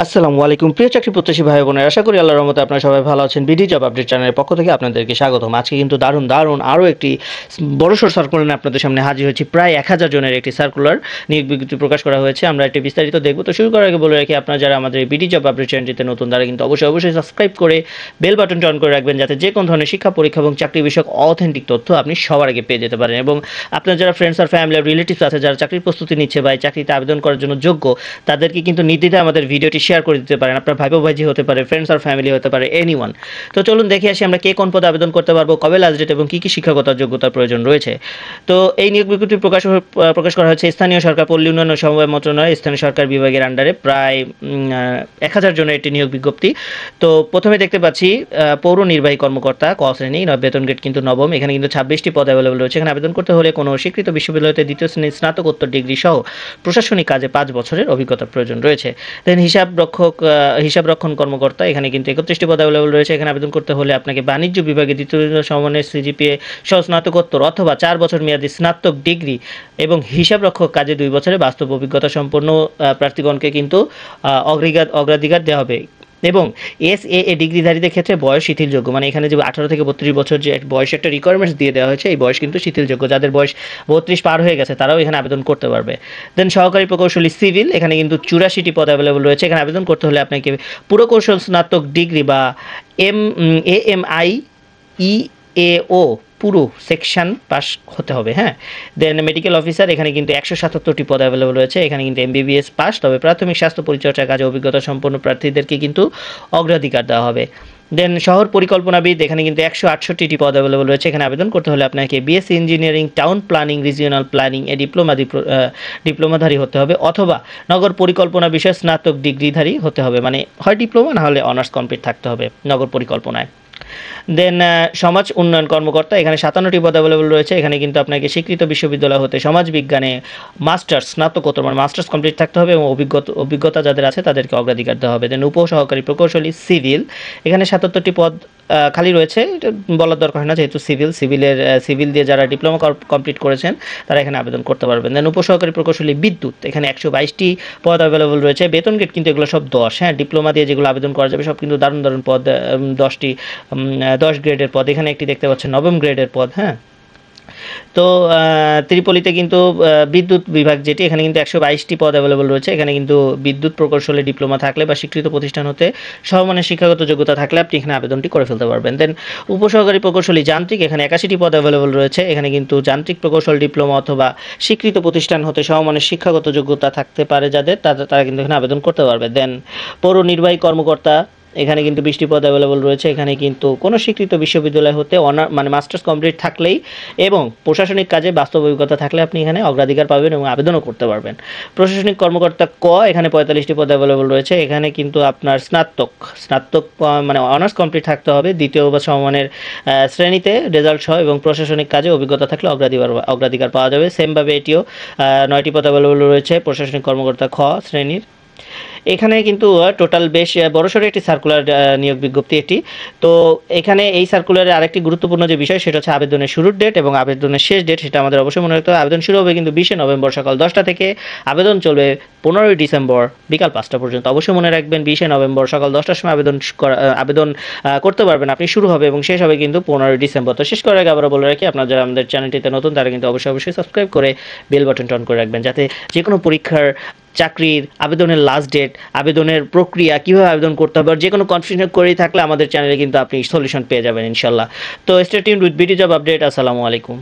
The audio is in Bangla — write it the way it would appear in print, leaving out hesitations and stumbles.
আসসালামু আলাইকুম প্রিয় চাকরি প্রত্যাশী ভাই বোনেরা, আশা করি আল্লাহর রহমতে আপনারা সবাই ভালো আছেন। বিডি জব আপডেট চ্যানেলের পক্ষ থেকে আপনাদেরকে স্বাগতম। আজকে কিন্তু দারুণ আরও একটি বড়সড় সার্কুলার নিয়ে আপনাদের সামনে হাজির হয়েছি। প্রায় 1000 জনের একটি সার্কুলার নিয়োগ বিজ্ঞপ্তি প্রকাশ করা হয়েছে। আমরা একটি বিস্তারিত দেখব। তো শুরু করার আগে বলে রাখি, আপনারা যারা আমাদের এই বিডি জব আপডেট চ্যানেলটিতে নতুন, তারা কিন্তু অবশ্যই সাবস্ক্রাইব করে বেল বাটনটি অন করে রাখবেন, যাতে যে কোনো ধরনের শিক্ষা পরীক্ষা এবং চাকরি বিষয়ক অথেন্টিক তথ্য আপনি সবার আগে পেয়ে যেতে পারেন। এবং আপনার যারা ফ্রেন্ডস আর ফ্যামিলি আর রিলেটিভস আছে, যারা চাকরির প্রস্তুতি নিচ্ছে বা এই চাকরিতে আবেদন করার জন্য যোগ্য, তাদেরকে কিন্তু নির্দ্বিধায় আমাদের ভিডিওটি শেয়ার করে দিতে পারেন। আপনার ভাইপো ভাইজি হতে পারে, ফ্রেন্ডস আর ফ্যামিলি হতে পারে, এনিওয়ান। তো চলুন দেখে আসি আমরা কে কোন পদে আবেদন করতে পারবো, কবে লাস্ট ডেট এবং কী কী শিক্ষাগত যোগ্যতার প্রয়োজন রয়েছে। তো এই নিয়োগ বিজ্ঞপ্তি প্রকাশ করা হয়েছে স্থানীয় সরকার, পল্লী উন্নয়ন ও সমবায় মন্ত্রণালয়, স্থানীয় সরকার বিভাগের আন্ডারে প্রায় 1000 জনের একটি নিয়োগ বিজ্ঞপ্তি। তো প্রথমে দেখতে পাচ্ছি পৌর নির্বাহী কর্মকর্তা, ক শ্রেণী, বেতন গ্রেড কিন্তু নবম। এখানে কিন্তু 26টি পদ অ্যাভেলেবল রয়েছে। এখানে আবেদন করতে হলে কোনো স্বীকৃত বিশ্ববিদ্যালয়তে দ্বিতীয় শ্রেণীর স্নাতকোত্তর ডিগ্রি সহ প্রশাসনিক কাজে 5 বছরের অভিজ্ঞতার প্রয়োজন রয়েছে। দেন হিসাবরক্ষণ কর্মকর্তা, এখানে কিন্তু 31টি পদ অ্যাভেলেবল রয়েছে। এখানে আবেদন করতে হলে আপনাকে বাণিজ্য বিভাগে দ্বিতীয় সমমানের সিজিপিএ সহ স্নাতকোত্তর অথবা 4 বছর মেয়াদী স্নাতক ডিগ্রি এবং হিসাবরক্ষক কাজে 2 বছরের বাস্তব অভিজ্ঞতা সম্পন্ন প্রার্থীগণকে কিন্তু অগ্রাধিকার দেওয়া হবে। এবং এসএএ ডিগ্রিধারীদের ক্ষেত্রে বয়স শিথিলযোগ্য, মানে এখানে যে 18 থেকে 32 বছর যে বয়স একটা রিকোয়ারমেন্টস দিয়ে দেওয়া হয়েছে, এই বয়স কিন্তু শিথিলযোগ্য। যাদের বয়স 32 পার হয়ে গেছে তারাও এখানে আবেদন করতে পারবে। দেন সহকারী প্রকৌশলী সিভিল, এখানে কিন্তু 84টি পদ অ্যাভেলেবল রয়েছে। এখানে আবেদন করতে হলে আপনাকে পুরকৌশল স্নাতক ডিগ্রি বা AMIEAO পুরো সেকশন পাস হতে হবে। হ্যাঁ, দেন মেডিকেল অফিসার, এখানে কিন্তু 177টি পদ অ্যাভেলেবল রয়েছে। এখানে কিন্তু MBBS পাস, তবে প্রাথমিক স্বাস্থ্য পরিচর্যার কাজে অভিজ্ঞতা সম্পন্ন প্রার্থীদেরকে কিন্তু অগ্রাধিকার দেওয়া হবে। দেন শহর পরিকল্পনাবিদ, এখানে কিন্তু 168টি পদ অ্যাভেলেবল রয়েছে। এখানে আবেদন করতে হলে আপনাকে BSc engineering, town planning, regional planning এ ডিপ্লোমাধারী হতে হবে, অথবা নগর পরিকল্পনা বিষয়ে স্নাতক ডিগ্রিধারী হতে হবে। মানে হয় ডিপ্লোমা, না হলে অনার্স কমপ্লিট থাকতে হবে নগর পরিকল্পনায়। দেন সমাজ উন্নয়ন কর্মকর্তা, এখানে 57টি পদ অ্যাভেলেবল রয়েছে। এখানে কিন্তু আপনাকে স্বীকৃত বিশ্ববিদ্যালয় হতে সমাজ বিজ্ঞানে মাস্টার্স, স্নাতকোত্তর মানে মাস্টার্স কমপ্লিট থাকতে হবে এবং অভিজ্ঞতা যাদের আছে তাদেরকে অগ্রাধিকার দেওয়া হবে। দেন উপসহকারী প্রকৌশলী সিভিল, এখানে 77টি পদ খালি রয়েছে। এটা বলার দরকার হয় না, যেহেতু সিভিল দিয়ে যারা ডিপ্লোমা কমপ্লিট করেছেন তারা এখানে আবেদন করতে পারবেন। দেন উপসহকারী প্রকৌশলী বিদ্যুৎ, এখানে 122টি পদ অ্যাভেলেবল রয়েছে। বেতন গ্রেড কিন্তু এগুলো সব 10। হ্যাঁ, ডিপ্লোমা দিয়ে যেগুলো আবেদন করা যাবে সব কিন্তু দারুণ পদ, 10 গ্রেডের পদ। এখানে একটি দেখতে পাচ্ছেন নবম গ্রেডের পদ। হ্যাঁ, তো ত্রিপলিতে কিন্তু বিদ্যুৎ বিভাগ যেটি, এখানে কিন্তু 122টি পদ অ্যাভেলেবল রয়েছে। এখানে কিন্তু বিদ্যুৎ প্রকৌশলে ডিপ্লোমা থাকলে বা স্বীকৃত প্রতিষ্ঠান হতে সমমানের শিক্ষাগত যোগ্যতা থাকলে আপনি এখানে আবেদনটি করে ফেলতে পারবেন। দেন উপসহকারী প্রকৌশলী যান্ত্রিক, এখানে 81টি পদ অ্যাভেলেবল রয়েছে। এখানে কিন্তু যান্ত্রিক প্রকৌশল ডিপ্লোমা অথবা স্বীকৃত প্রতিষ্ঠান হতে সমমানের শিক্ষাগত যোগ্যতা থাকতে পারে যাদের, তারা কিন্তু এখানে আবেদন করতে পারবে। দেন পৌর নির্বাহী কর্মকর্তা, এখানে কিন্তু 20টি পদ অ্যাভেলেবল রয়েছে। এখানে কিন্তু কোনো স্বীকৃত বিশ্ববিদ্যালয় হতে মানে মাস্টার্স কমপ্লিট থাকলেই এবং প্রশাসনিক কাজে বাস্তব অভিজ্ঞতা থাকলে আপনি এখানে অগ্রাধিকার পাবেন এবং আবেদনও করতে পারবেন। প্রশাসনিক কর্মকর্তা ক, এখানে 45টি পদ অ্যাভেলেবল রয়েছে। এখানে কিন্তু আপনার স্নাতক মানে অনার্স কমপ্লিট থাকতে হবে, দ্বিতীয় বা সমমানের শ্রেণীতে রেজাল্ট সহ, এবং প্রশাসনিক কাজে অভিজ্ঞতা থাকলে অগ্রাধিকার পাওয়া যাবে। সেমভাবে এটিও 9টি পদ অ্যাভেলেবল রয়েছে প্রশাসনিক কর্মকর্তা খ শ্রেণীর। এখানে কিন্তু টোটাল বেশ বড়সড় একটি সার্কুলার নিয়োগ বিজ্ঞপ্তি এটি। তো এখানে এই সার্কুলারে আরেকটি গুরুত্বপূর্ণ যে বিষয়, সেটা হচ্ছে আবেদনের শুরুর ডেট এবং আবেদনের শেষ ডেট। সেটা আমাদের অবশ্যই মনে রাখতে হবে। আবেদন শুরু হবে কিন্তু 20 নভেম্বর সকাল 10টা থেকে, আবেদন চলবে 15 ডিসেম্বর বিকাল 5টা পর্যন্ত। অবশ্যই মনে রাখবেন, 20 নভেম্বর সকাল 10টার সময় আবেদন করতে পারবেন আপনি। শুরু হবে এবং শেষ হবে কিন্তু 15 ডিসেম্বর। তো শেষ করার আগে আবার বলে রাখি, আপনারা যারা আমাদের চ্যানেলটিতে নতুন তারা কিন্তু অবশ্যই সাবস্ক্রাইব করে বেল বাটনটা অন করে রাখবেন, যাতে যে কোনো পরীক্ষার, চাকরির আবেদনের লাস্ট ডেট, আবেদনের প্রক্রিয়া, কীভাবে আবেদন করতে হবে, আর যে কোনো কনফিউশন করেই থাকলে আমাদের চ্যানেলে কিন্তু আপনি সলিউশন পেয়ে যাবেন ইনশাল্লাহ। তো stay tuned with BD job update. আসসালামু আলাইকুম।